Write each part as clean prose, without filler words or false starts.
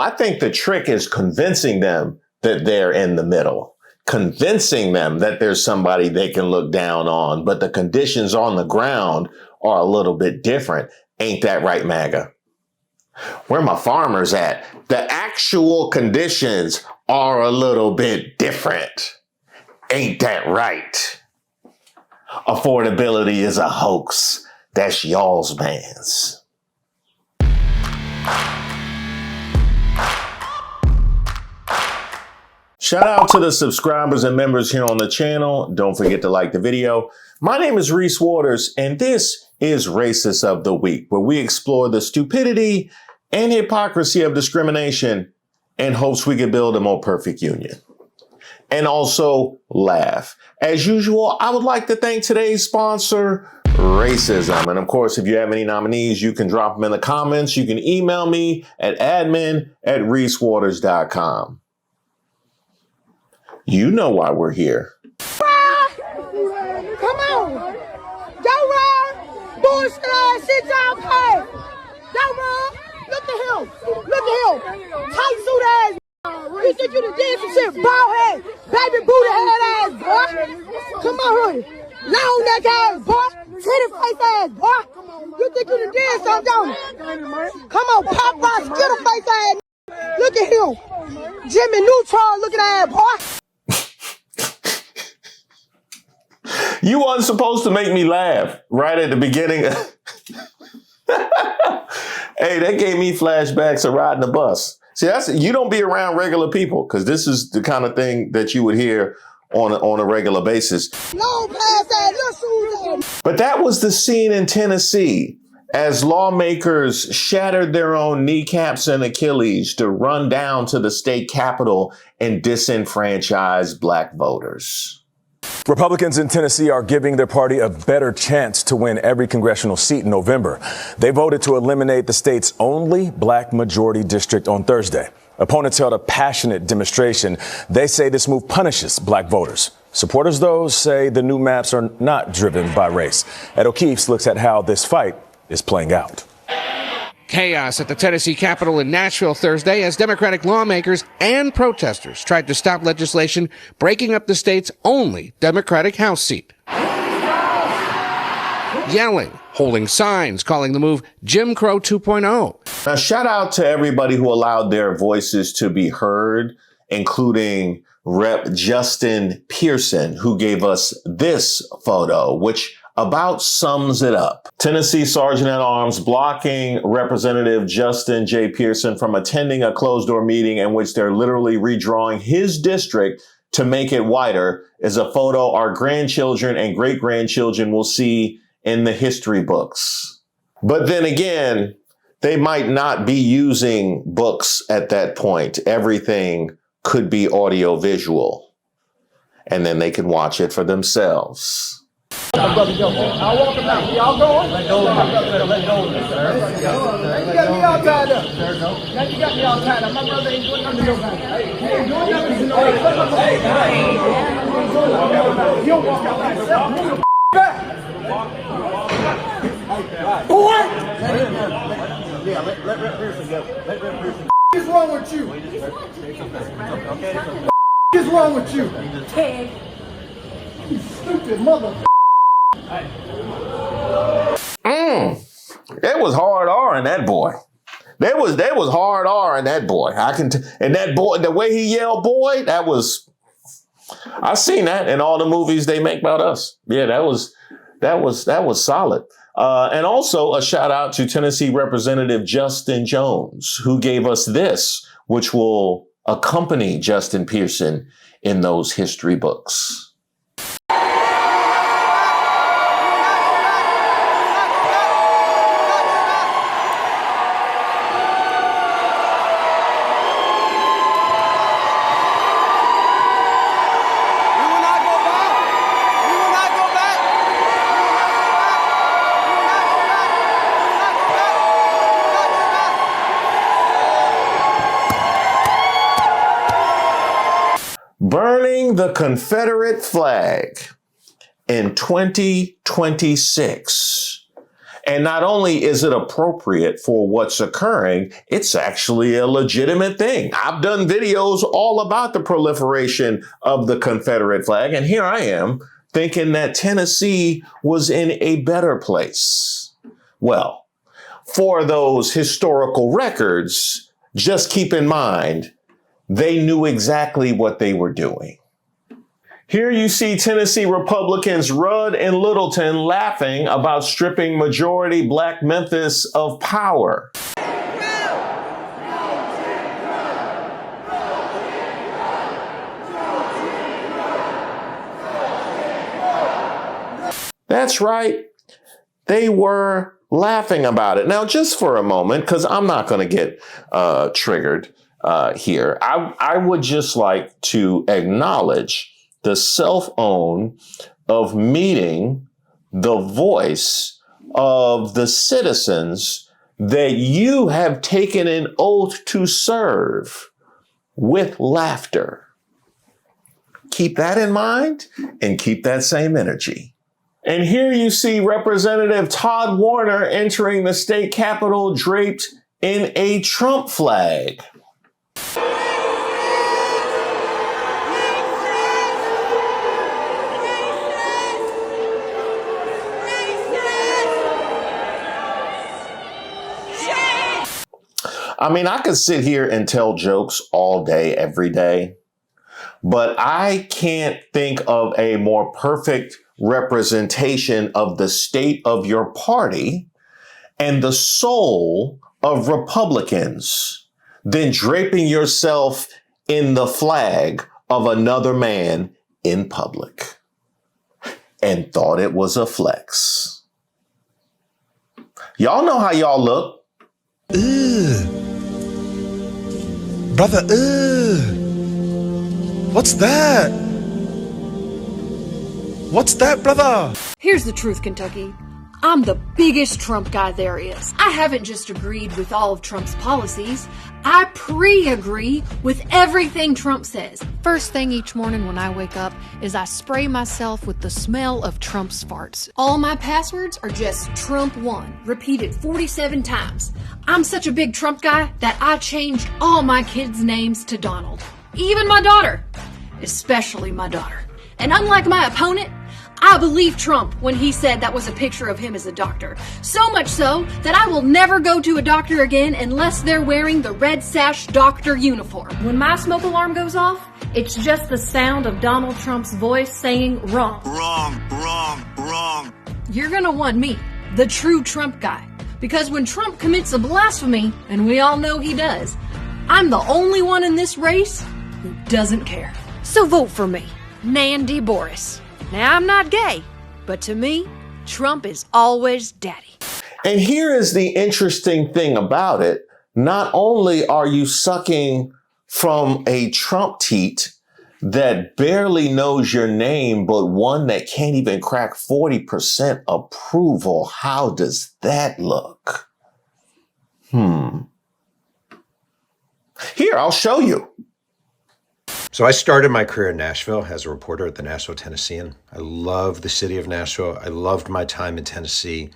I think the trick is convincing them that they're in the middle, convincing them that there's somebody they can look down on, but the conditions on the ground are a little bit different. Ain't that right, MAGA? Where my farmers at? The actual conditions are a little bit different. Ain't that right? Affordability is a hoax. That's y'all's man's. Shout out to the subscribers and members here on the channel. Don't forget to like the video. My name is Reese Waters, and this is Racist of the Week, where we explore the stupidity and hypocrisy of discrimination in hopes we can build a more perfect union. And also laugh. As usual, I would like to thank today's sponsor, Racism. And of course, if you have any nominees, you can drop them in the comments. You can email me at admin@reesewaters.com. You know why we're here. Come on. Don't run. Bullshit ass shit y'all pay. Don't run. Look at him. Look at him. Tight suit ass. You think you done did some shit, bald head, baby booty head ass, boy. Come on, honey. Long neck ass, boy. Titty face ass, boy. You think you done did something, don't you? Come on, Popeye, skittle face ass. Look at him. Jimmy Neutron looking ass, boy. You wasn't supposed to make me laugh right at the beginning. Hey, that gave me flashbacks of riding the bus. See, you don't be around regular people, because this is the kind of thing that you would hear on a regular basis. Long past that, little shoes. But that was the scene in Tennessee as lawmakers shattered their own kneecaps and Achilles to run down to the state capitol and disenfranchise black voters. Republicans in Tennessee are giving their party a better chance to win every congressional seat in November. They voted to eliminate the state's only black majority district on Thursday. Opponents held a passionate demonstration. They say this move punishes black voters. Supporters, though, say the new maps are not driven by race. Ed O'Keefe looks at how this fight is playing out. Chaos at the Tennessee Capitol in Nashville Thursday as Democratic lawmakers and protesters tried to stop legislation breaking up the state's only Democratic House seat. Yelling, holding signs, calling the move Jim Crow 2.0. Now, shout out to everybody who allowed their voices to be heard, including Rep. Justin Pearson, who gave us this photo, which about sums it up. Tennessee Sergeant at Arms blocking Representative Justin J. Pearson from attending a closed-door meeting in which they're literally redrawing his district to make it whiter is a photo our grandchildren and great-grandchildren will see in the history books. But then again, they might not be using books at that point. Everything could be audio-visual, and then they can watch it for themselves. I'll walk him out. Y'all going? Let go of him. Let go of him, sir. You got me all tied up. Now you got me all tied up. My brother ain't doing nothing to nobody. He ain't doing nothing to nobody. You don't walk out like yourself. Back. Boy! Yeah, let Rep. Pearson go. Let Rep. Pearson. What is wrong with you? What is wrong with you? You stupid mother. It was hard R in that boy. There was hard R in that boy. And that boy, the way he yelled, boy, I've seen that in all the movies they make about us. Yeah, that was solid. And also a shout out to Tennessee Representative Justin Jones, who gave us this, which will accompany Justin Pearson in those history books. Burning the Confederate flag in 2026. And not only is it appropriate for what's occurring, it's actually a legitimate thing. I've done videos all about the proliferation of the Confederate flag, and here I am thinking that Tennessee was in a better place. Well, for those historical records, just keep in mind, they knew exactly what they were doing. Here you see Tennessee Republicans Rudd and Littleton laughing about stripping majority Black Memphis of power. That's right. They were laughing about it. Now, just for a moment, because I'm not going to get triggered here, I would just like to acknowledge the self-own of meeting the voice of the citizens that you have taken an oath to serve with laughter. Keep that in mind and keep that same energy. And here you see Representative Todd Warner entering the state capitol draped in a Trump flag. I mean, I could sit here and tell jokes all day, every day, but I can't think of a more perfect representation of the state of your party and the soul of Republicans than draping yourself in the flag of another man in public and thought it was a flex. Y'all know how y'all look. Ugh. Brother, ugh. What's that? What's that, brother? Here's the truth, Kentucky. I'm the biggest Trump guy there is. I haven't just agreed with all of Trump's policies. I pre-agree with everything Trump says. First thing each morning when I wake up is I spray myself with the smell of Trump's farts. All my passwords are just Trump1, repeated 47 times. I'm such a big Trump guy that I changed all my kids' names to Donald. Even my daughter. Especially my daughter. And unlike my opponent, I believe Trump when he said that was a picture of him as a doctor. So much so that I will never go to a doctor again unless they're wearing the red sash doctor uniform. When my smoke alarm goes off, it's just the sound of Donald Trump's voice saying wrong. Wrong, wrong, wrong. You're gonna want me, the true Trump guy. Because when Trump commits a blasphemy, and we all know he does, I'm the only one in this race who doesn't care. So vote for me, Nandy Boris. Now, I'm not gay, but to me, Trump is always daddy. And here is the interesting thing about it. Not only are you sucking from a Trump teat that barely knows your name, but one that can't even crack 40% approval. How does that look? Here, I'll show you. So I started my career in Nashville as a reporter at the Nashville Tennessean. I love the city of Nashville. I loved my time in Tennessee.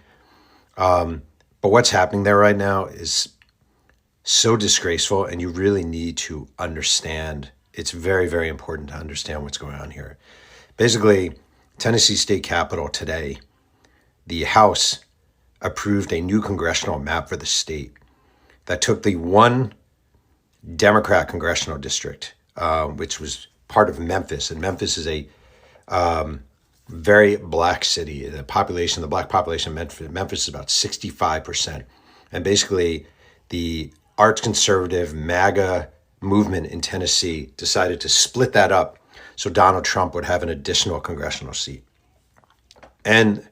But what's happening there right now is so disgraceful, and you really need to understand. It's very, very important to understand what's going on here. Basically, Tennessee State Capitol today, the House approved a new congressional map for the state that took the one Democrat congressional district, which was part of Memphis. And Memphis is a very black city. The black population of Memphis is about 65%. And basically, the arch conservative MAGA movement in Tennessee decided to split that up so Donald Trump would have an additional congressional seat. And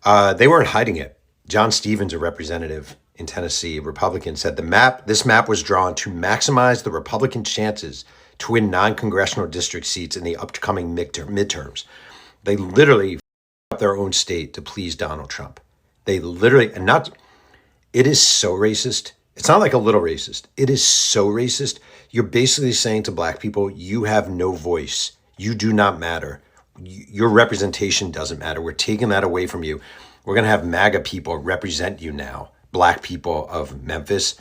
they weren't hiding it. John Stevens, a representative in Tennessee, a Republican, said this map was drawn to maximize the Republican chances to win non-congressional district seats in the upcoming midterms. They literally up their own state to please Donald Trump. They literally, it is so racist. It's not like a little racist. It is so racist. You're basically saying to black people, you have no voice. You do not matter. Your representation doesn't matter. We're taking that away from you. We're going to have MAGA people represent you now, black people of Memphis.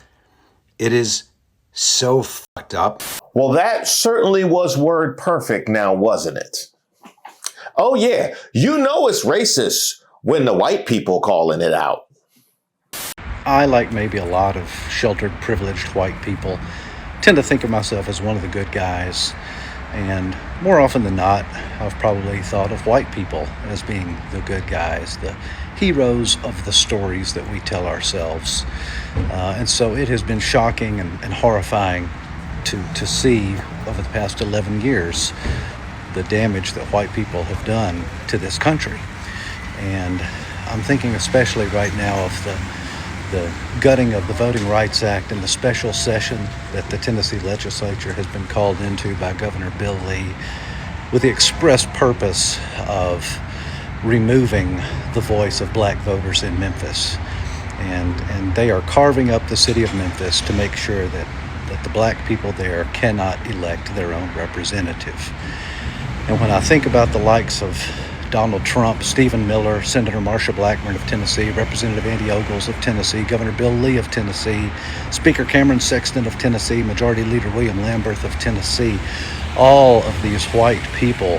It is so fucked up. Well, that certainly was word perfect now, wasn't it? Oh, yeah. You know it's racist when the white people calling it out. I, like maybe a lot of sheltered, privileged white people, tend to think of myself as one of the good guys. And more often than not, I've probably thought of white people as being the good guys, the heroes of the stories that we tell ourselves. And so it has been shocking and horrifying to see over the past 11 years the damage that white people have done to this country. And I'm thinking especially right now of the gutting of the Voting Rights Act and the special session that the Tennessee legislature has been called into by Governor Bill Lee with the express purpose of removing the voice of black voters in Memphis. And they are carving up the city of Memphis to make sure that the black people there cannot elect their own representative. And when I think about the likes of Donald Trump, Stephen Miller, Senator Marsha Blackburn of Tennessee, Representative Andy Ogles of Tennessee, Governor Bill Lee of Tennessee, Speaker Cameron Sexton of Tennessee, Majority Leader William Lamberth of Tennessee, all of these white people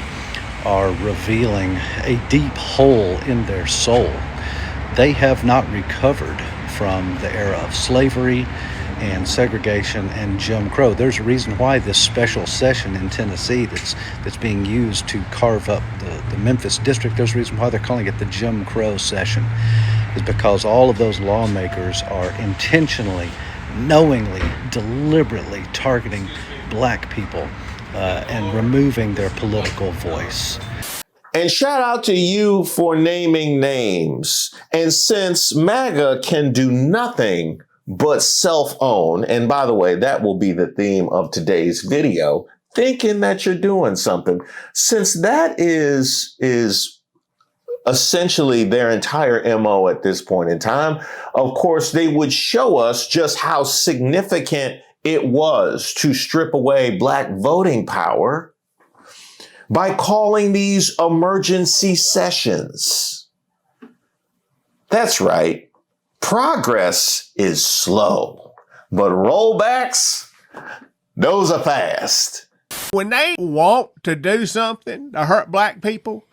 are revealing a deep hole in their soul. They have not recovered from the era of slavery and segregation and Jim Crow. There's a reason why this special session in Tennessee that's being used to carve up the Memphis district, there's a reason why they're calling it the Jim Crow session, is because all of those lawmakers are intentionally, knowingly, deliberately targeting black people and removing their political voice. And shout out to you for naming names. And since MAGA can do nothing but self-own, and by the way, that will be the theme of today's video, thinking that you're doing something, since that is essentially their entire MO at this point in time, of course, they would show us just how significant it was to strip away black voting power by calling these emergency sessions. That's right. Progress is slow, but rollbacks, those are fast. When they want to do something to hurt black people,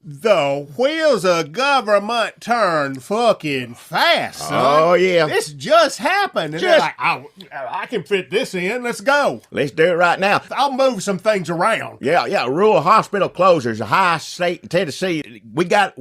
the wheels of government turn fucking fast, son. Oh, yeah. This just happened. And they're like, oh, I can fit this in. Let's go. Let's do it right now. I'll move some things around. Yeah. Rural hospital closures, Ohio State and Tennessee. We got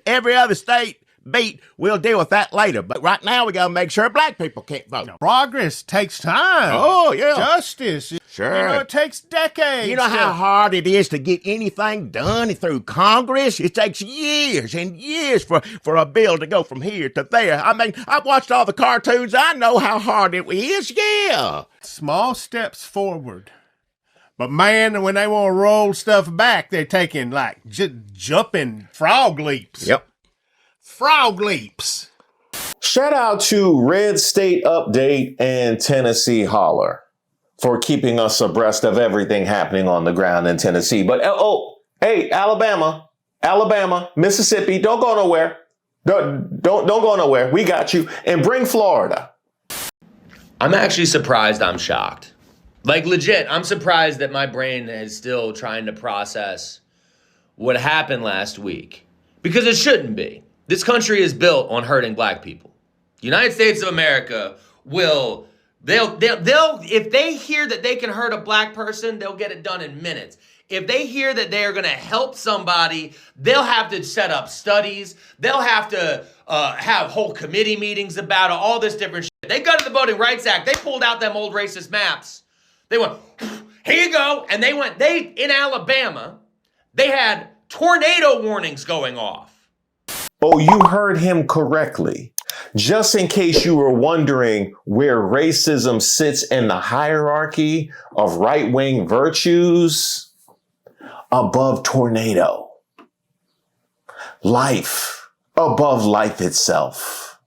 every other state beat. We'll deal with that later. But right now, we got to make sure black people can't vote. Progress takes time. Oh, yeah. Justice. Sure. You know, it takes decades. You know how hard it is to get anything done through Congress? It takes years and years for a bill to go from here to there. I mean, I've watched all the cartoons. I know how hard it is. Yeah. Small steps forward. But man, when they want to roll stuff back, they're taking like jumping frog leaps. Yep. Frog leaps. Shout out to Red State Update and Tennessee Holler for keeping us abreast of everything happening on the ground in Tennessee. But hey, Alabama, Mississippi, don't go nowhere. Don't go nowhere. We got you. And bring Florida. I'm actually surprised. I'm shocked. Like legit, I'm surprised that my brain is still trying to process what happened last week. Because it shouldn't be. This country is built on hurting black people. The United States of America they'll if they hear that they can hurt a black person, they'll get it done in minutes. If they hear that they are going to help somebody, they'll have to set up studies. They'll have to have whole committee meetings about it, all this different shit. They got to the Voting Rights Act. They pulled out them old racist maps. They went, here you go. And in Alabama, they had tornado warnings going off. Oh, you heard him correctly. Just in case you were wondering where racism sits in the hierarchy of right-wing virtues, above tornado. Life above life itself.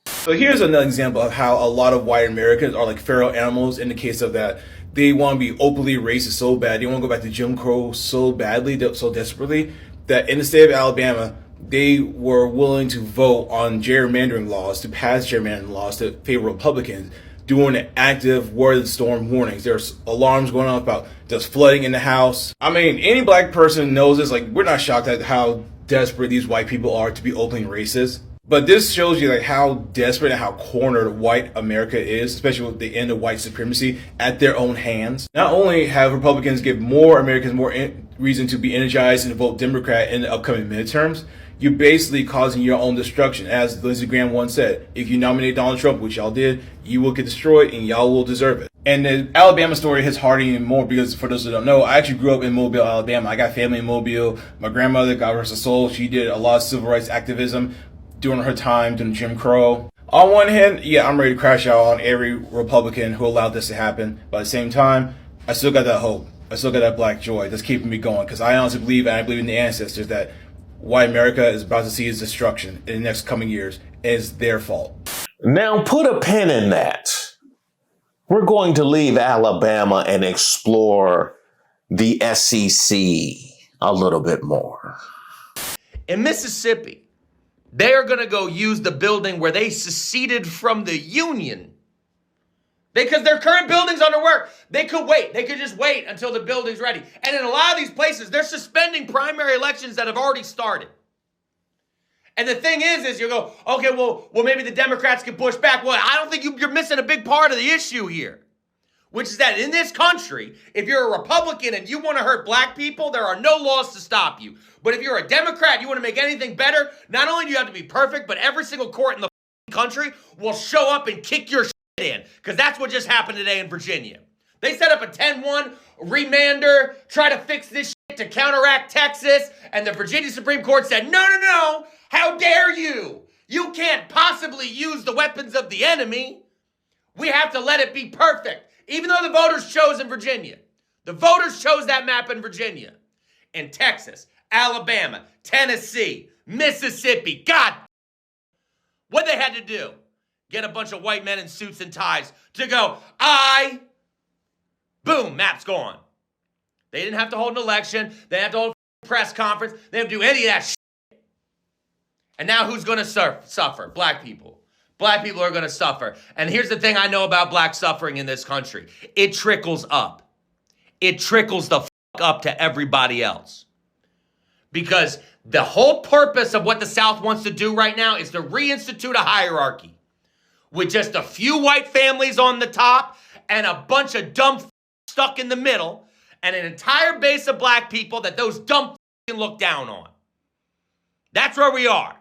So here's another example of how a lot of white Americans are like feral animals in the case of that they want to be openly racist so bad. They want to go back to Jim Crow so badly, so desperately, that in the state of Alabama, they were willing to vote on gerrymandering laws, to pass gerrymandering laws to favor Republicans, doing active word of the storm warnings. There's alarms going on about just flooding in the house. I mean, any black person knows this. Like, we're not shocked at how desperate these white people are to be openly racist. But this shows you like how desperate and how cornered white America is, especially with the end of white supremacy at their own hands. Not only have Republicans give more Americans more reason to be energized and vote Democrat in the upcoming midterms, you're basically causing your own destruction. As Lindsey Graham once said, if you nominate Donald Trump, which y'all did, you will get destroyed and y'all will deserve it. And the Alabama story hits harder even more because, for those who don't know, I actually grew up in Mobile, Alabama. I got family in Mobile. My grandmother, God rest her soul, she did a lot of civil rights activism during her time, during Jim Crow. On one hand, yeah, I'm ready to crash out on every Republican who allowed this to happen. But at the same time, I still got that hope. I still got that black joy that's keeping me going. Because I honestly believe, and I believe in the ancestors, that white America is about to see its destruction in the next coming years. It's their fault. Now put a pin in that. We're going to leave Alabama and explore the SEC a little bit more. In Mississippi, they are going to go use the building where they seceded from the Union. Because their current building's under work. They could wait. They could just wait until the building's ready. And in a lot of these places, they're suspending primary elections that have already started. And the thing is you go, okay, well, maybe the Democrats can push back. Well, I don't think you're missing a big part of the issue here. Which is that in this country, if you're a Republican and you want to hurt black people, there are no laws to stop you. But if you're a Democrat, you want to make anything better, not only do you have to be perfect, but every single court in the country will show up and kick your shit in. Because that's what just happened today in Virginia. They set up a 10-1 remander, try to fix this shit to counteract Texas, and the Virginia Supreme Court said, no, how dare you? You can't possibly use the weapons of the enemy. We have to let it be perfect. Even though the voters chose in Virginia. The voters chose that map in Virginia. In Texas, Alabama, Tennessee, Mississippi. God. What they had to do. Get a bunch of white men in suits and ties to go, boom, map's gone. They didn't have to hold an election. They didn't have to hold a press conference. They didn't do any of that shit. And now who's going to suffer? Black people. Black people are going to suffer. And here's the thing I know about black suffering in this country. It trickles up. It trickles the up to everybody else. Because the whole purpose of what the South wants to do right now is to reinstitute a hierarchy with just a few white families on the top and a bunch of dumb stuck in the middle and an entire base of black people that those dumb look down on. That's where we are.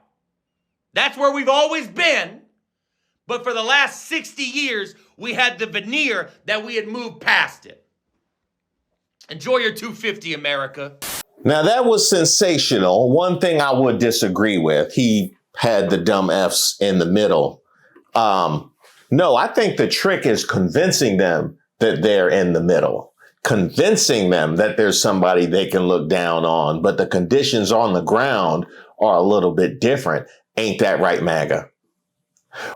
That's where we've always been. But for the last 60 years, we had the veneer that we had moved past it. Enjoy your $2.50, America. Now, that was sensational. One thing I would disagree with, he had the dumb Fs in the middle. No, I think the trick is convincing them that they're in the middle, convincing them that there's somebody they can look down on, but the conditions on the ground are a little bit different. Ain't that right, MAGA?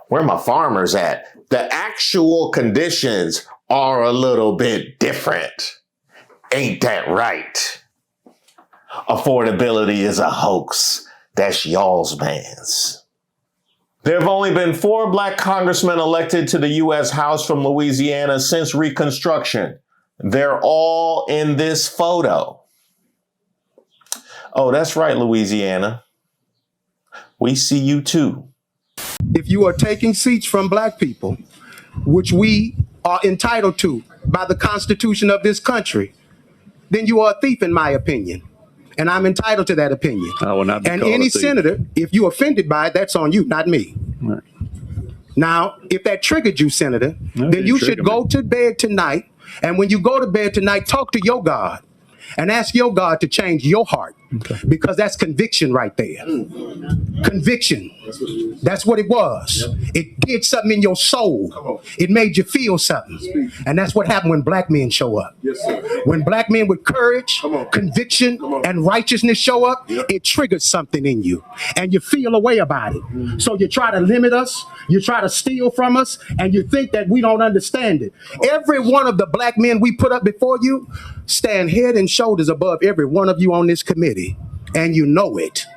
Where my farmers at? The actual conditions are a little bit different. Ain't that right? Affordability is a hoax. That's y'all's man's. There have only been 4 black congressmen elected to the U.S. House from Louisiana since Reconstruction. They're all in this photo. Oh, that's right, Louisiana. We see you too. If you are taking seats from black people, which we are entitled to by the Constitution of this country, then you are a thief, in my opinion. And I'm entitled to that opinion. I will not be and any senator, if you're offended by it, that's on you, not me. Right. Now, if that triggered you, Senator, then you should go to bed tonight. And when you go to bed tonight, talk to your God and ask your God to change your heart. Okay. Because that's conviction right there. Conviction. That's what it was. Yep. It did something in your soul. It made you feel something. And that's what happened when black men show up. Yes, sir. When black men with courage, conviction, and righteousness show up, it triggers something in you. And you feel a way about it. So you try to limit us, you try to steal from us, and you think that we don't understand it. Every one of the black men we put up before you stand head and shoulders above every one of you on this committee. And you know it.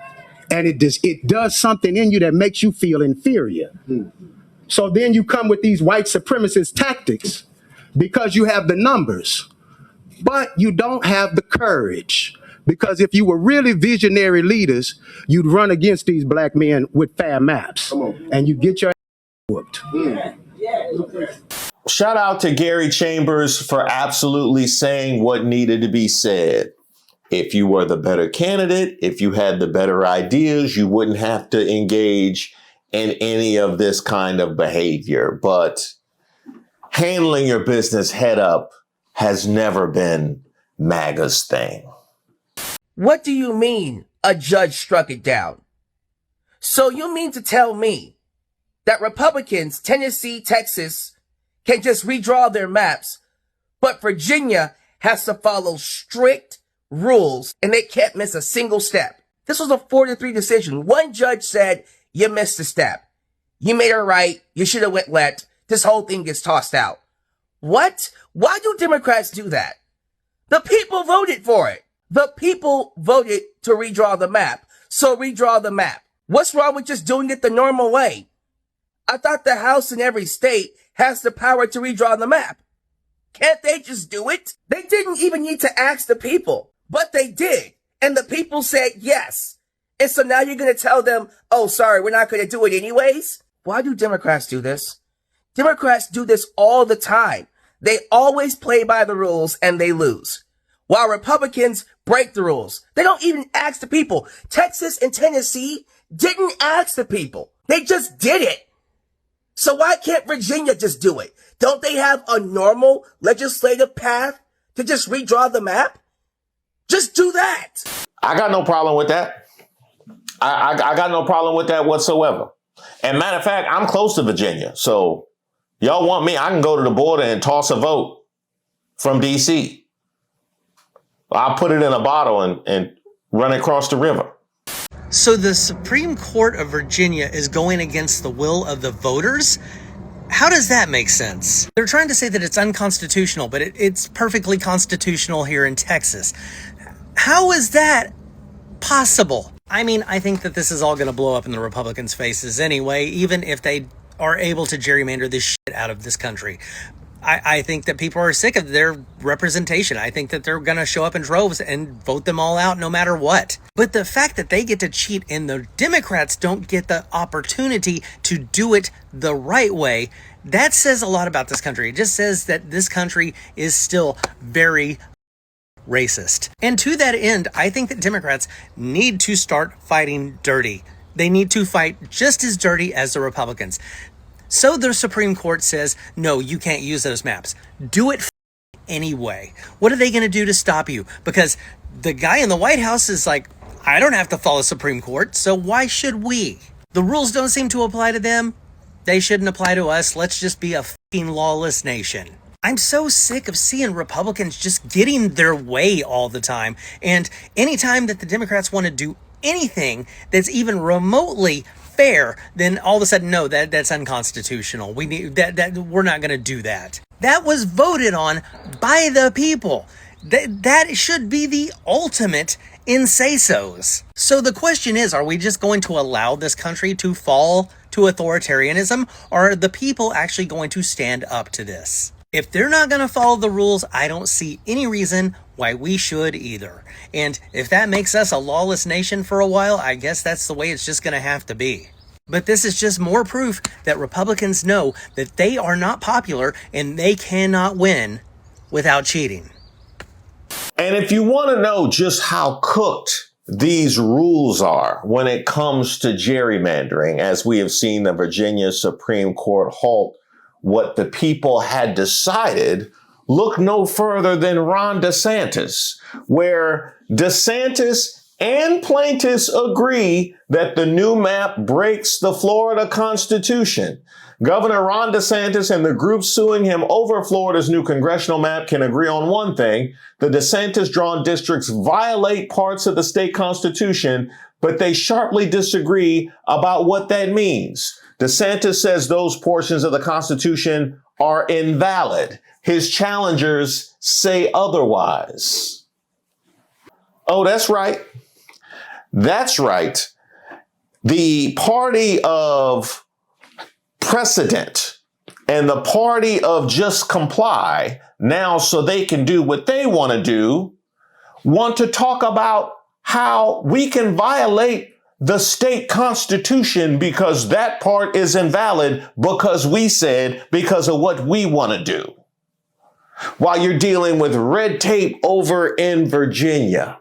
And it does something in you that makes you feel inferior. So then you come with these white supremacist tactics because you have the numbers, but you don't have the courage. Because if you were really visionary leaders, you'd run against these black men with fair maps and you get your whooped. Shout out to Gary Chambers for absolutely saying what needed to be said. If you were the better candidate, if you had the better ideas, you wouldn't have to engage in any of this kind of behavior. But handling your business head up has never been MAGA's thing. What do you mean a judge struck it down? So you mean to tell me that Republicans, Tennessee, Texas, can just redraw their maps, but Virginia has to follow strict rules and they can't miss a single step? This was a 4-3 decision. One judge said, you missed a step. You made it right. You should have went left. This whole thing gets tossed out. What? Why do Democrats do that? The people voted for it. The people voted to redraw the map. So redraw the map. What's wrong with just doing it the normal way? I thought the House in every state has the power to redraw the map. Can't they just do it? They didn't even need to ask the people, but they did. And the people said yes. And so now you're going to tell them, oh, sorry, we're not going to do it anyways? Why do Democrats do this? Democrats do this all the time. They always play by the rules and they lose. While Republicans break the rules. They don't even ask the people. Texas and Tennessee didn't ask the people. They just did it. So why can't Virginia just do it? Don't they have a normal legislative path to just redraw the map? Just do that. I got no problem with that. I got no problem with that whatsoever. And matter of fact, I'm close to Virginia. So y'all want me, I can go to the border and toss a vote from D.C. I'll put it in a bottle and run it across the river. So the Supreme Court of Virginia is going against the will of the voters? How does that make sense? They're trying to say that it's unconstitutional, but it's perfectly constitutional here in Texas. How is that possible? I mean, I think that this is all going to blow up in the Republicans' faces anyway, even if they are able to gerrymander this shit out of this country. I think that people are sick of their representation. I think that they're going to show up in droves and vote them all out no matter what. But the fact that they get to cheat and the Democrats don't get the opportunity to do it the right way, that says a lot about this country. It just says that this country is still very racist. And to that end, I think that Democrats need to start fighting dirty. They need to fight just as dirty as the Republicans. So the Supreme Court says, no, you can't use those maps. Do it anyway. What are they going to do to stop you? Because the guy in the White House is like, I don't have to follow Supreme Court, so why should we? The rules don't seem to apply to them. They shouldn't apply to us. Let's just be a fucking lawless nation. I'm so sick of seeing Republicans just getting their way all the time. And anytime that the Democrats want to do anything that's even remotely fair, then all of a sudden, no, that's unconstitutional. We need that we're not going to do that. That was voted on by the people. That should be the ultimate in say-sos. So the question is, are we just going to allow this country to fall to authoritarianism, or are the people actually going to stand up to this? If they're not going to follow the rules, I don't see any reason why we should either. And if that makes us a lawless nation for a while, I guess that's the way it's just going to have to be. But this is just more proof that Republicans know that they are not popular and they cannot win without cheating. And if you want to know just how cooked these rules are when it comes to gerrymandering, as we have seen the Virginia Supreme Court halt what the people had decided, look no further than Ron DeSantis, where DeSantis and plaintiffs agree that the new map breaks the Florida Constitution. Governor Ron DeSantis and the group suing him over Florida's new congressional map can agree on one thing: the DeSantis-drawn districts violate parts of the state constitution, but they sharply disagree about what that means. DeSantis says those portions of the Constitution are invalid. His challengers say otherwise. Oh, that's right. That's right. the party of precedent and the party of just comply now so they can do what they want to do, want to talk about how we can violate the state constitution because that part is invalid because we said, because of what we want to do. While you're dealing with red tape over in Virginia.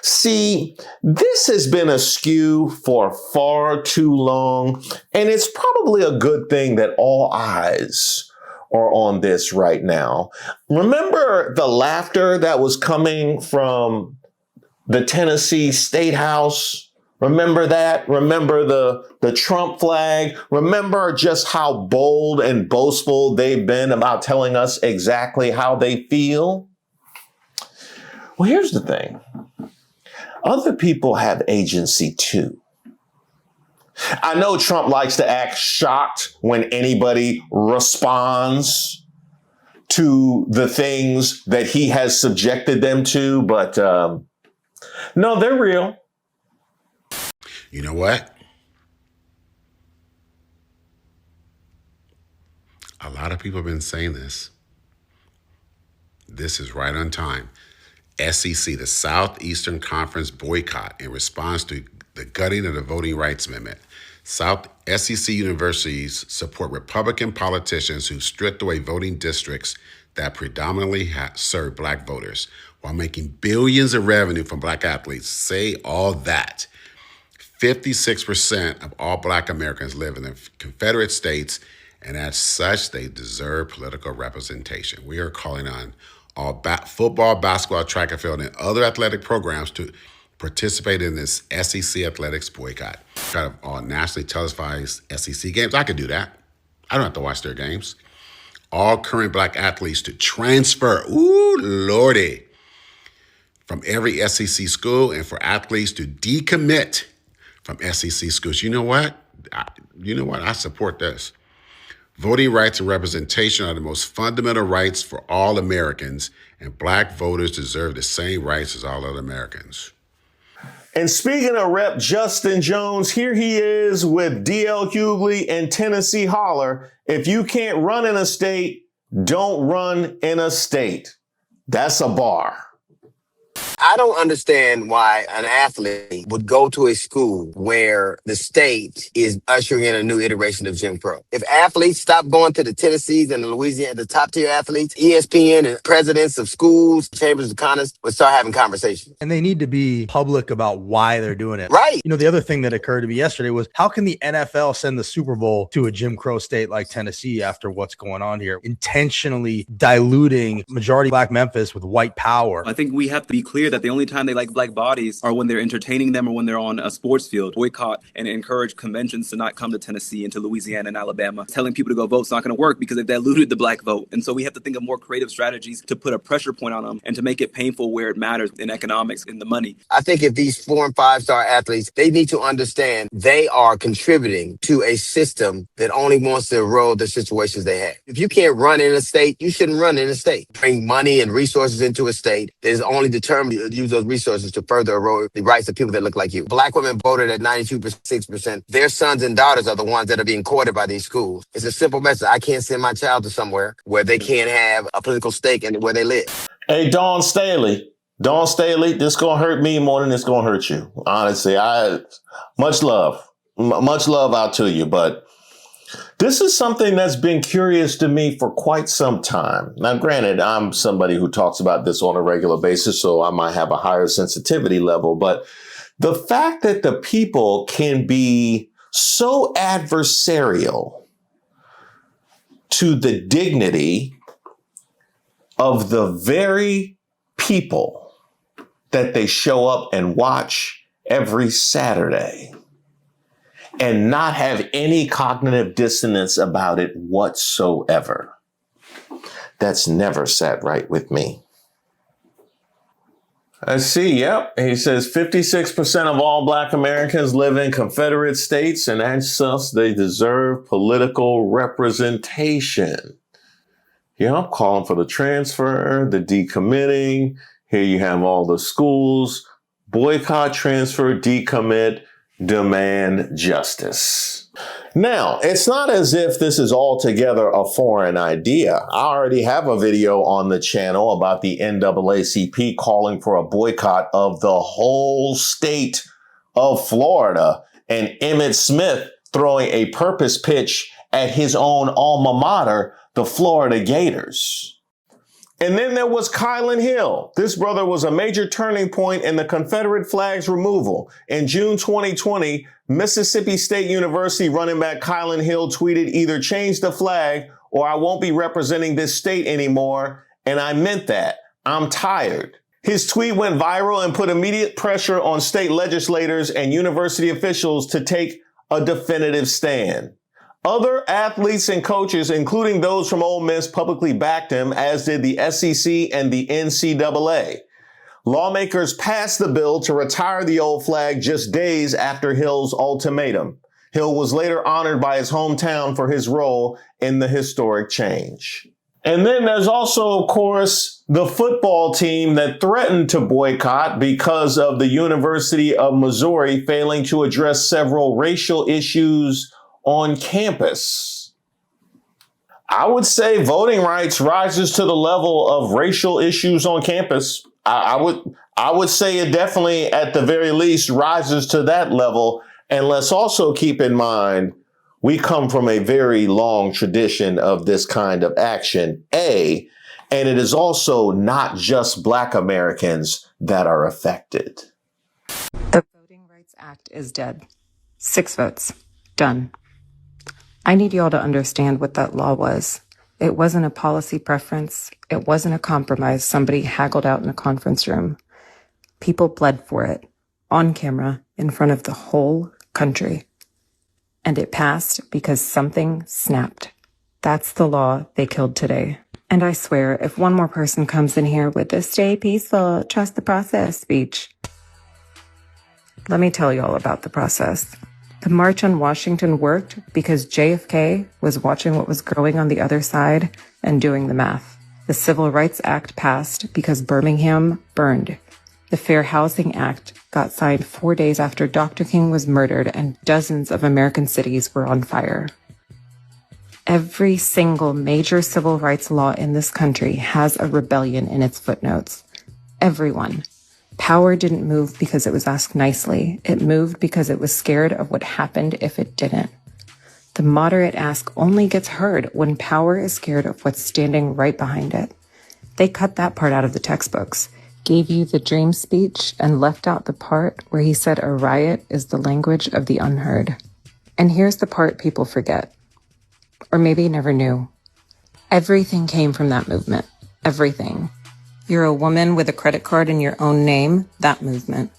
See, this has been askew for far too long, and it's probably a good thing that all eyes are on this right now. Remember the laughter that was coming from the Tennessee State House? Remember that? Remember the Trump flag? Remember just how bold and boastful they've been about telling us exactly how they feel? Well, here's the thing. Other people have agency too. I know Trump likes to act shocked when anybody responds to the things that he has subjected them to, but no, they're real. You know what? A lot of people have been saying this. This is right on time. SEC, the Southeastern Conference boycott in response to the gutting of the Voting Rights Amendment. SEC universities support Republican politicians who stripped away voting districts that predominantly serve black voters while making billions of revenue from black athletes. Say all that. 56% of all black Americans live in the Confederate States, and as such, they deserve political representation. We are calling on all football, basketball, track and field, and other athletic programs to participate in this SEC athletics boycott. Kind of all nationally televised SEC games. I could do that. I don't have to watch their games. All current black athletes to transfer, ooh, lordy, from every SEC school, and for athletes to decommit from SEC schools. You know what? I support this. Voting rights and representation are the most fundamental rights for all Americans, and black voters deserve the same rights as all other Americans. And speaking of Rep. Justin Jones, here he is with D.L. Hughley and Tennessee Holler. If you can't run in a state, don't run in a state. That's a bar. I don't understand why an athlete would go to a school where the state is ushering in a new iteration of Jim Crow. If athletes stop going to the Tennessees and the Louisiana, the top tier athletes, ESPN and presidents of schools, chambers of commerce would start having conversations. And they need to be public about why they're doing it. Right. You know, the other thing that occurred to me yesterday was, how can the NFL send the Super Bowl to a Jim Crow state like Tennessee after what's going on here, intentionally diluting majority black Memphis with white power? I think we have to be clear that the only time they like black bodies are when they're entertaining them or when they're on a sports field. Boycott and encourage conventions to not come to Tennessee and to Louisiana and Alabama. Telling people to go vote is not going to work because they've diluted the black vote. And so we have to think of more creative strategies to put a pressure point on them and to make it painful where it matters in economics, in the money. I think if these 4- and 5-star athletes, they need to understand they are contributing to a system that only wants to erode the situations they have. If you can't run in a state, you shouldn't run in a state. Bring money and resources into a state that is only determined to use those resources to further erode the rights of people that look like you. Black women voted at 92.6%. Their sons and daughters are the ones that are being courted by these schools. It's a simple message. I can't send my child to somewhere where they can't have a political stake in where they live. Hey, Dawn Staley, this gonna hurt me more than it's gonna hurt you. Honestly, much love out to you, but this is something that's been curious to me for quite some time. Now, granted, I'm somebody who talks about this on a regular basis, so I might have a higher sensitivity level, but the fact that the people can be so adversarial to the dignity of the very people that they show up and watch every Saturday and not have any cognitive dissonance about it whatsoever. That's never sat right with me. I see, yep. He says 56% of all black Americans live in Confederate states, and as such, they deserve political representation. Yeah, I'm calling for the transfer, the decommitting. Here you have all the schools. Boycott, transfer, decommit. demand justice. Now, it's not as if this is altogether a foreign idea. I already have a video on the channel about the NAACP calling for a boycott of the whole state of Florida and Emmitt Smith throwing a purpose pitch at his own alma mater, the Florida Gators. And then there was Kylan Hill. This brother was a major turning point in the Confederate flag's removal. In June 2020, Mississippi State University running back Kylan Hill tweeted, "Either change the flag or I won't be representing this state anymore. And I meant that. I'm tired." His tweet went viral and put immediate pressure on state legislators and university officials to take a definitive stand. Other athletes and coaches, including those from Ole Miss, publicly backed him, as did the SEC and the NCAA. Lawmakers passed the bill to retire the old flag just days after Hill's ultimatum. Hill was later honored by his hometown for his role in the historic change. And then there's also, of course, the football team that threatened to boycott because of the University of Missouri failing to address several racial issues on campus. I would say voting rights rises to the level of racial issues on campus. I would say it definitely, at the very least, rises to that level. And let's also keep in mind, we come from a very long tradition of this kind of action, and it is also not just Black Americans that are affected. The Voting Rights Act is dead. 6 votes. Done. I need y'all to understand what that law was. It wasn't a policy preference. It wasn't a compromise somebody haggled out in a conference room. People bled for it, on camera, in front of the whole country. And it passed because something snapped. That's the law they killed today. And I swear, if one more person comes in here with the "stay peaceful, trust the process" speech, let me tell y'all about the process. The March on Washington worked because JFK was watching what was growing on the other side and doing the math. The Civil Rights Act passed because Birmingham burned. The Fair Housing Act got signed 4 days after Dr. King was murdered and dozens of American cities were on fire. Every single major civil rights law in this country has a rebellion in its footnotes. Everyone. Power didn't move because it was asked nicely. It moved because it was scared of what happened if it didn't. The moderate ask only gets heard when power is scared of what's standing right behind it. They cut that part out of the textbooks, gave you the dream speech, and left out the part where he said a riot is the language of the unheard. And here's the part people forget, or maybe never knew. Everything came from that movement. Everything. You're a woman with a credit card in your own name, that movement.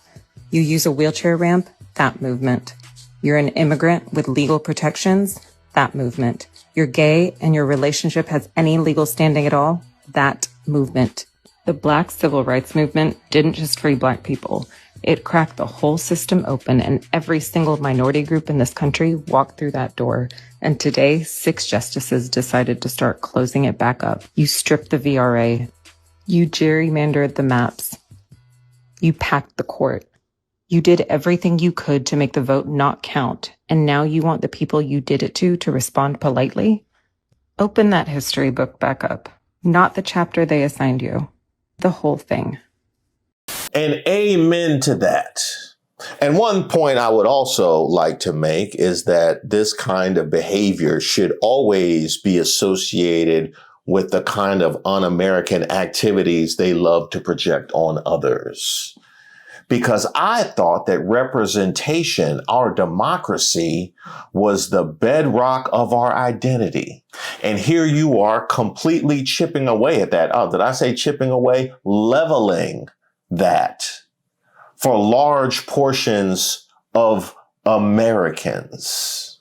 You use a wheelchair ramp, that movement. You're an immigrant with legal protections, that movement. You're gay and your relationship has any legal standing at all, that movement. The Black Civil Rights Movement didn't just free Black people. It cracked the whole system open, and every single minority group in this country walked through that door. And today, 6 justices decided to start closing it back up. You stripped the VRA. You gerrymandered the maps. You packed the court. You did everything you could to make the vote not count, and now you want the people you did it to respond politely? Open that history book back up. Not the chapter they assigned you. The whole thing. And amen to that. And one point I would also like to make is that this kind of behavior should always be associated with the kind of un-American activities they love to project on others. Because I thought that representation, our democracy, was the bedrock of our identity. And here you are completely chipping away at that. Oh, did I say chipping away? Leveling that for large portions of Americans.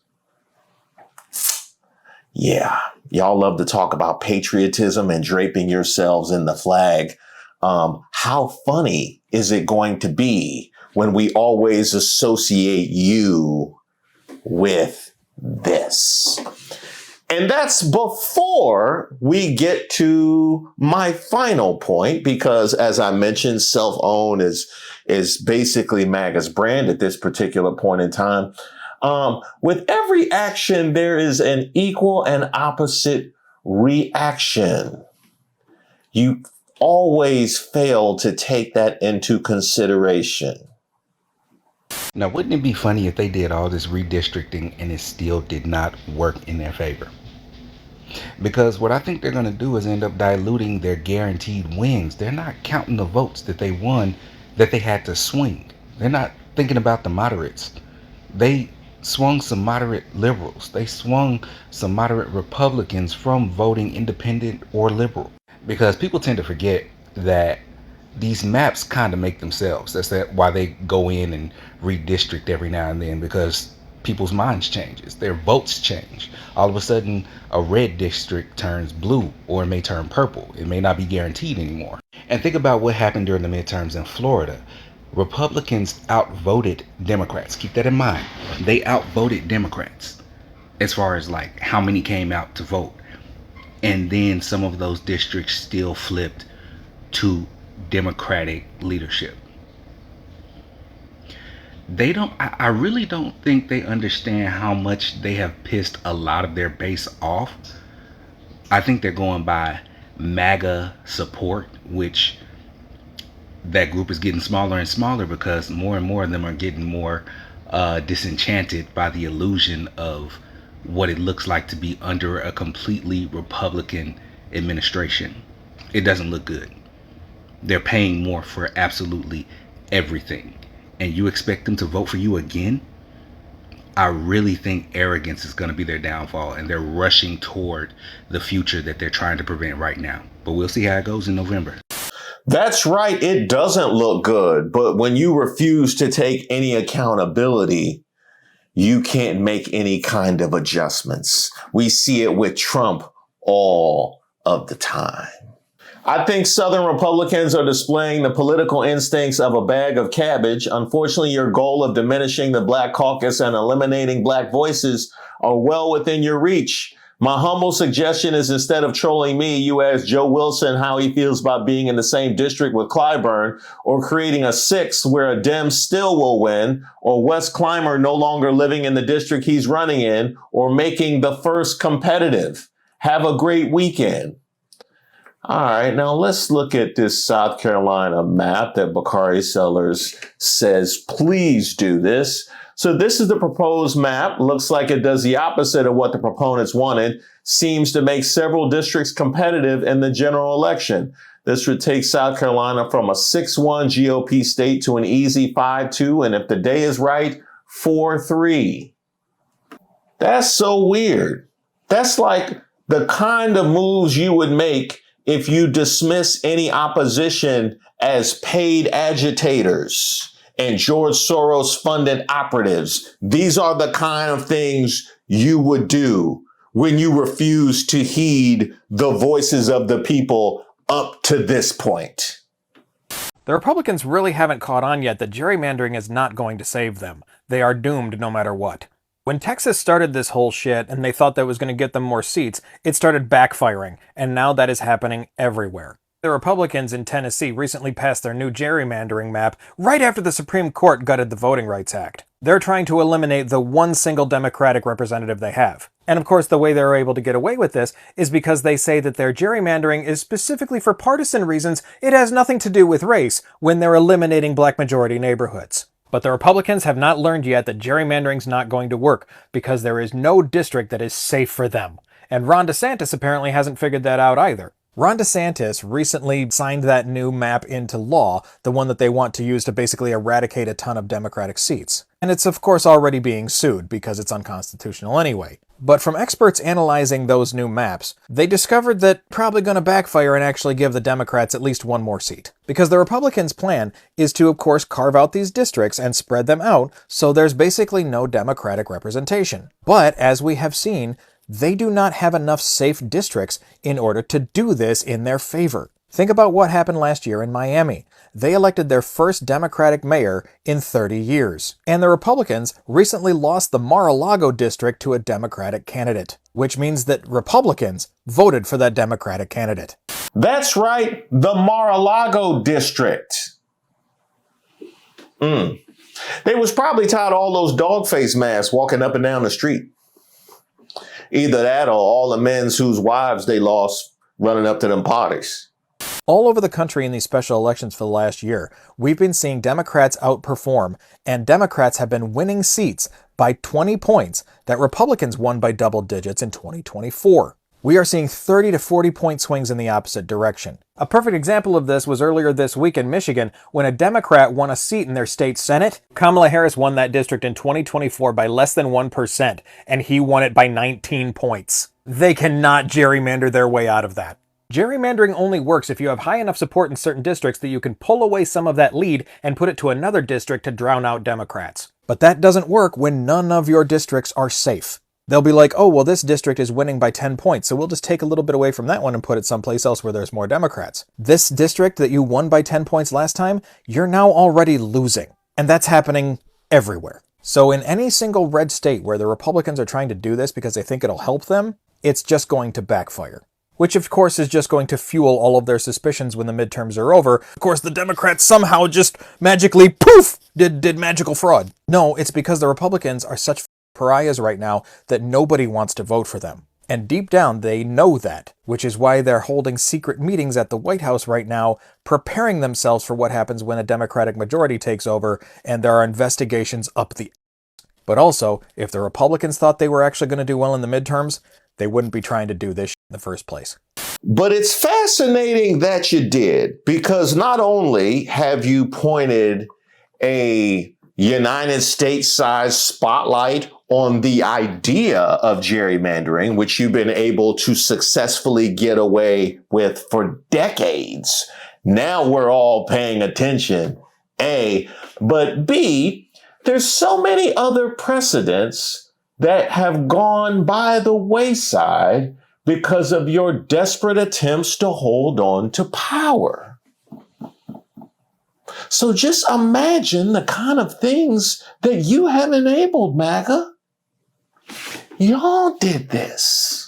Yeah, y'all love to talk about patriotism and draping yourselves in the flag. How funny is it going to be when we always associate you with this? And that's before we get to my final point, because as I mentioned, self-own is basically MAGA's brand at this particular point in time. With every action, there is an equal and opposite reaction. You always fail to take that into consideration. Now, wouldn't it be funny if they did all this redistricting and it still did not work in their favor? Because what I think they're going to do is end up diluting their guaranteed wins. They're not counting the votes that they won that they had to swing. They're not thinking about the moderates. They swung some moderate liberals. They swung some moderate Republicans from voting independent or liberal. Because people tend to forget that these maps kind of make themselves. That's why they go in and redistrict every now and then, because people's minds changes, their votes change. All of a sudden, a red district turns blue, or it may turn purple. It may not be guaranteed anymore. And think about what happened during the midterms in Florida. Republicans outvoted Democrats. Keep that in mind. They outvoted Democrats as far as like how many came out to vote. And then some of those districts still flipped to Democratic leadership. I really don't think they understand how much they have pissed a lot of their base off. I think they're going by MAGA support, which that group is getting smaller and smaller because more and more of them are getting more disenchanted by the illusion of what it looks like to be under a completely Republican administration. It doesn't look good. They're paying more for absolutely everything. And you expect them to vote for you again? I really think arrogance is going to be their downfall, and they're rushing toward the future that they're trying to prevent right now. But we'll see how it goes in November. That's right. It doesn't look good. But when you refuse to take any accountability, you can't make any kind of adjustments. We see it with Trump all of the time. I think Southern Republicans are displaying the political instincts of a bag of cabbage. Unfortunately, your goal of diminishing the Black caucus and eliminating Black voices are well within your reach. My humble suggestion is, instead of trolling me, you ask Joe Wilson how he feels about being in the same district with Clyburn, or creating a sixth where a Dem still will win, or Wes Clymer no longer living in the district he's running in, or making the first competitive. Have a great weekend. All right, now let's look at this South Carolina map that Bakari Sellers says, please do this. So this is the proposed map. Looks like it does the opposite of what the proponents wanted. Seems to make several districts competitive in the general election. This would take South Carolina from a 6-1 GOP state to an easy 5-2, and if the day is right, 4-3. That's so weird. That's like the kind of moves you would make if you dismiss any opposition as paid agitators and George Soros funded operatives. These are the kind of things you would do when you refuse to heed the voices of the people up to this point. The Republicans really haven't caught on yet that gerrymandering is not going to save them. They are doomed no matter what. When Texas started this whole shit and they thought that was going to get them more seats, it started backfiring, and now that is happening everywhere. The Republicans in Tennessee recently passed their new gerrymandering map right after the Supreme Court gutted the Voting Rights Act. They're trying to eliminate the one single Democratic representative they have. And of course, the way they're able to get away with this is because they say that their gerrymandering is specifically for partisan reasons. It has nothing to do with race when they're eliminating Black majority neighborhoods. But the Republicans have not learned yet that gerrymandering's not going to work because there is no district that is safe for them. And Ron DeSantis apparently hasn't figured that out either. Ron DeSantis recently signed that new map into law, the one that they want to use to basically eradicate a ton of Democratic seats. And it's of course already being sued because it's unconstitutional anyway. But from experts analyzing those new maps, they discovered that probably going to backfire and actually give the Democrats at least one more seat. Because the Republicans' plan is to, of course, carve out these districts and spread them out so there's basically no Democratic representation. But, as we have seen, they do not have enough safe districts in order to do this in their favor. Think about what happened last year in Miami. They elected their first Democratic mayor in 30 years. And the Republicans recently lost the Mar-a-Lago district to a Democratic candidate, which means that Republicans voted for that Democratic candidate. That's right, the Mar-a-Lago district. They was probably tired of all those dog face masks walking up and down the street. Either that or all the men whose wives they lost running up to them parties. All over the country in these special elections for the last year, we've been seeing Democrats outperform, and Democrats have been winning seats by 20 points that Republicans won by double digits in 2024. We are seeing 30 to 40 point swings in the opposite direction. A perfect example of this was earlier this week in Michigan when a Democrat won a seat in their state Senate. Kamala Harris won that district in 2024 by less than 1%, and he won it by 19 points. They cannot gerrymander their way out of that. Gerrymandering only works if you have high enough support in certain districts that you can pull away some of that lead and put it to another district to drown out Democrats. But that doesn't work when none of your districts are safe. They'll be like, oh, well, this district is winning by 10 points, so we'll just take a little bit away from that one and put it someplace else where there's more Democrats. This district that you won by 10 points last time, you're now already losing. And that's happening everywhere. So in any single red state where the Republicans are trying to do this because they think it'll help them, it's just going to backfire. Which, of course, is just going to fuel all of their suspicions when the midterms are over. Of course, the Democrats somehow just magically, poof, did magical fraud. No, it's because the Republicans are such pariahs right now that nobody wants to vote for them. And deep down, they know that, which is why they're holding secret meetings at the White House right now, preparing themselves for what happens when a Democratic majority takes over and there are investigations up the ass. But also, if the Republicans thought they were actually going to do well in the midterms, they wouldn't be trying to do this in the first place. But it's fascinating that you did, because not only have you pointed a United States-sized spotlight on the idea of gerrymandering, which you've been able to successfully get away with for decades. Now we're all paying attention, A. But B, there's so many other precedents that have gone by the wayside because of your desperate attempts to hold on to power. So just imagine the kind of things that you have enabled, MAGA. Y'all did this.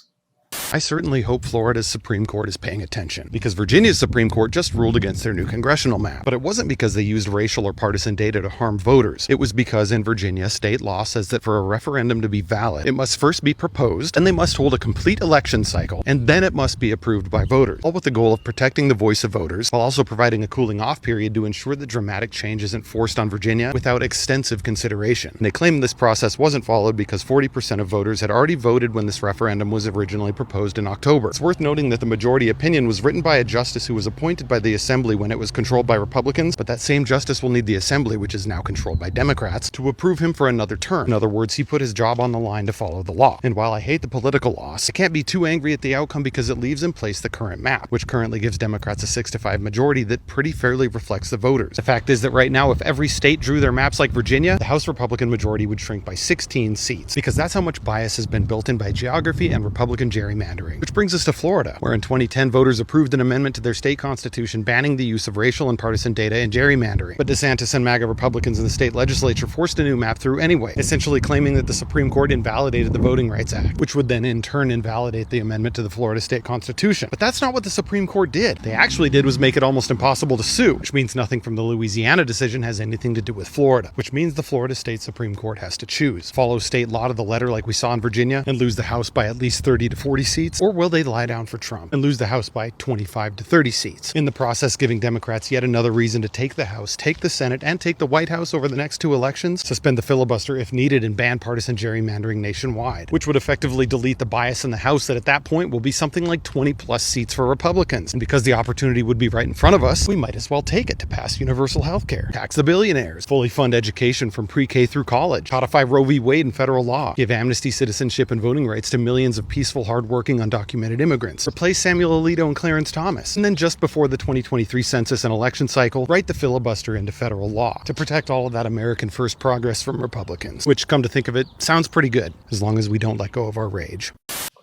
I certainly hope Florida's Supreme Court is paying attention, because Virginia's Supreme Court just ruled against their new congressional map. But it wasn't because they used racial or partisan data to harm voters. It was because in Virginia, state law says that for a referendum to be valid, it must first be proposed, and they must hold a complete election cycle, and then it must be approved by voters, all with the goal of protecting the voice of voters, while also providing a cooling off period to ensure that dramatic change isn't forced on Virginia without extensive consideration. And they claim this process wasn't followed because 40% of voters had already voted when this referendum was originally proposed in October. It's worth noting that the majority opinion was written by a justice who was appointed by the Assembly when it was controlled by Republicans, but that same justice will need the Assembly, which is now controlled by Democrats, to approve him for another term. In other words, he put his job on the line to follow the law. And while I hate the political loss, I can't be too angry at the outcome because it leaves in place the current map, which currently gives Democrats a 6-5 majority that pretty fairly reflects the voters. The fact is that right now, if every state drew their maps like Virginia, the House Republican majority would shrink by 16 seats, because that's how much bias has been built in by geography and Republican gerrymandering. Which brings us to Florida, where in 2010 voters approved an amendment to their state constitution banning the use of racial and partisan data in gerrymandering. But DeSantis and MAGA Republicans in the state legislature forced a new map through anyway, essentially claiming that the Supreme Court invalidated the Voting Rights Act, which would then in turn invalidate the amendment to the Florida state constitution. But that's not what the Supreme Court did. They actually did was make it almost impossible to sue, which means nothing from the Louisiana decision has anything to do with Florida, which means the Florida state Supreme Court has to choose. Follow state law to the letter like we saw in Virginia and lose the House by at least 30 to 40 seats, or will they lie down for Trump and lose the House by 25 to 30 seats, in the process giving Democrats yet another reason to take the House, take the Senate, and take the White House over the next two elections, suspend the filibuster if needed, and ban partisan gerrymandering nationwide, which would effectively delete the bias in the House that at that point will be something like 20 plus seats for Republicans. And because the opportunity would be right in front of us, we might as well take it to pass universal health care, tax the billionaires, fully fund education from pre-K through college, codify Roe v. Wade in federal law, give amnesty, citizenship, and voting rights to millions of peaceful, hardworking, undocumented immigrants, replace Samuel Alito and Clarence Thomas, and then just before the 2023 census and election cycle, write the filibuster into federal law to protect all of that American first progress from Republicans, which, come to think of it, sounds pretty good, as long as we don't let go of our rage.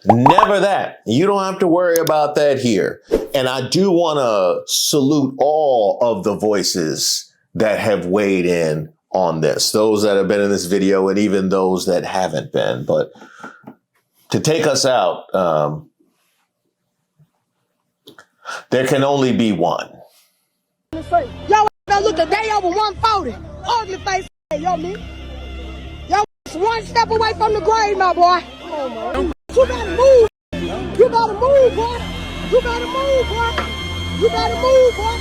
Never that. You don't have to worry about that here. And I do want to salute all of the voices that have weighed in on this, those that have been in this video and even those that haven't been. But to take us out, there can only be one. Y'all look a day over 140. Ugly face, yo, me. Y'all one step away from the grave, my boy. You gotta move. You gotta move, boy. You gotta move, boy. You gotta move, boy.